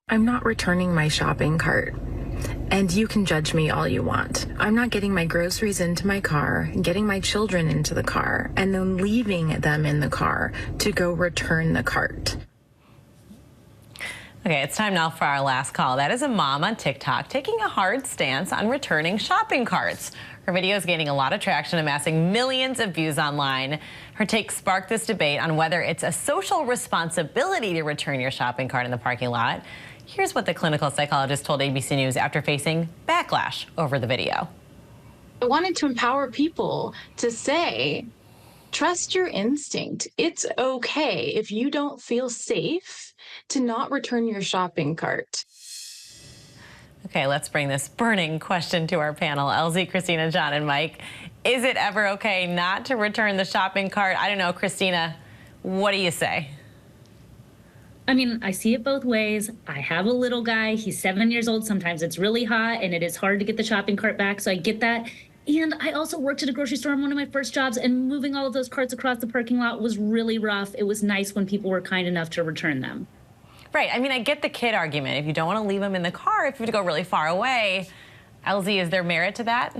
I'm not returning my shopping cart. And you can judge me all you want. I'm not getting my groceries into my car, getting my children into the car, and then leaving them in the car to go return the cart. Okay, it's time now for our last call. That is a mom on TikTok taking a hard stance on returning shopping carts. Her video is gaining a lot of traction, amassing millions of views online. Her take sparked this debate on whether it's a social responsibility to return your shopping cart in the parking lot. Here's what the clinical psychologist told ABC News after facing backlash over the video. I wanted to empower people to say, trust your instinct. It's okay if you don't feel safe to not return your shopping cart. Okay, let's bring this burning question to our panel. LZ, Christina, John, and Mike. Is it ever okay not to return the shopping cart? I don't know, Christina, what do you say? I mean, I see it both ways. I have a little guy. He's 7 years old. Sometimes it's really hot and it is hard to get the shopping cart back. So I get that. And I also worked at a grocery store on one of my first jobs, and moving all of those carts across the parking lot was really rough. It was nice when people were kind enough to return them. Right. I mean, I get the kid argument. If you don't want to leave them in the car, if you have to go really far away. LZ, is there merit to that?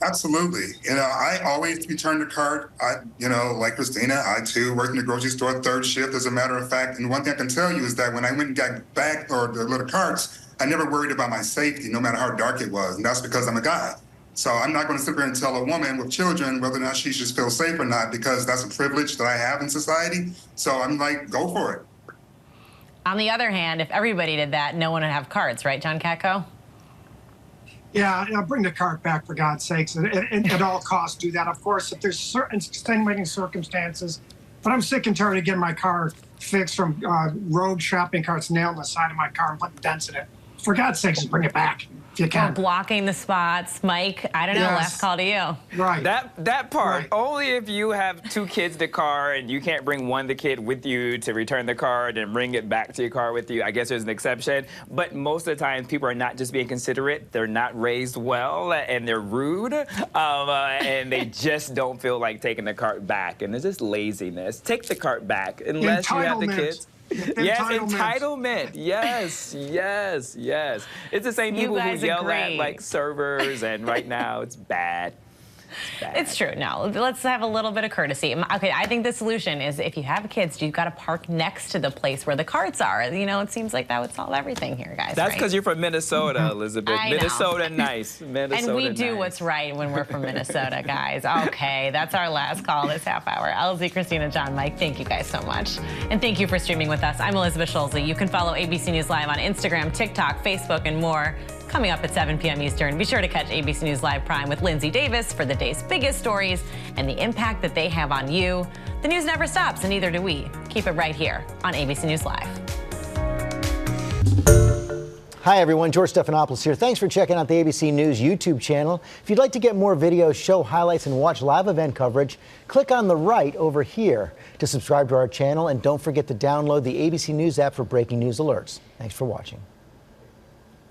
Absolutely. I always return the cart. Like Christina, I too worked in the grocery store third shift, as a matter of fact. And one thing I can tell you is that when I went and got back, or the little carts, I never worried about my safety, no matter how dark it was. And that's because I'm a guy. So I'm not going to sit there and tell a woman with children whether or not she should feel safe or not, because that's a privilege that I have in society. So I'm like, go for it. On the other hand, if everybody did that, no one would have carts, right, John Katko? Yeah, bring the cart back, for God's sakes. And at all costs, do that. Of course, if there's certain extenuating circumstances, but I'm sick and tired of getting my car fixed from rogue shopping carts nailed on the side of my car and putting dents in it. For God's sakes, just bring it back if you can. Or blocking the spots. Mike, I don't know, Yes. last call to you. Right. That part, Right. only if you have two kids in the car and you can't bring the kid with you to return the card and bring it back to your car with you, I guess there's an exception. But most of the time, people are not just being considerate, they're not raised well, and they're rude, and they just don't feel like taking the cart back. And it's just laziness. Take the cart back, unless you have the kids. Yes, entitlement. Yes. It's the same people who yell at like servers, and right now it's bad. It's true. No, let's have a little bit of courtesy. Okay, I think the solution is if you have kids, you've got to park next to the place where the carts are. You know, it seems like that would solve everything here, guys. That's because you're from Minnesota, Elizabeth. I know. Minnesota nice. Minnesota and we do nice. what's right when we're from Minnesota, guys. Okay, that's our last call this half hour. LZ, Christina, John, Mike, thank you guys so much. And thank you for streaming with us. I'm Elizabeth Schulze. You can follow ABC News Live on Instagram, TikTok, Facebook, and more. Coming up at 7 p.m. Eastern, be sure to catch ABC News Live Prime with Linsey Davis for the day's biggest stories and the impact that they have on you. The news never stops, and neither do we. Keep it right here on ABC News Live. Hi, everyone. George Stephanopoulos here. Thanks for checking out the ABC News YouTube channel. If you'd like to get more videos, show highlights, and watch live event coverage, click on the right over here to subscribe to our channel. And don't forget to download the ABC News app for breaking news alerts. Thanks for watching.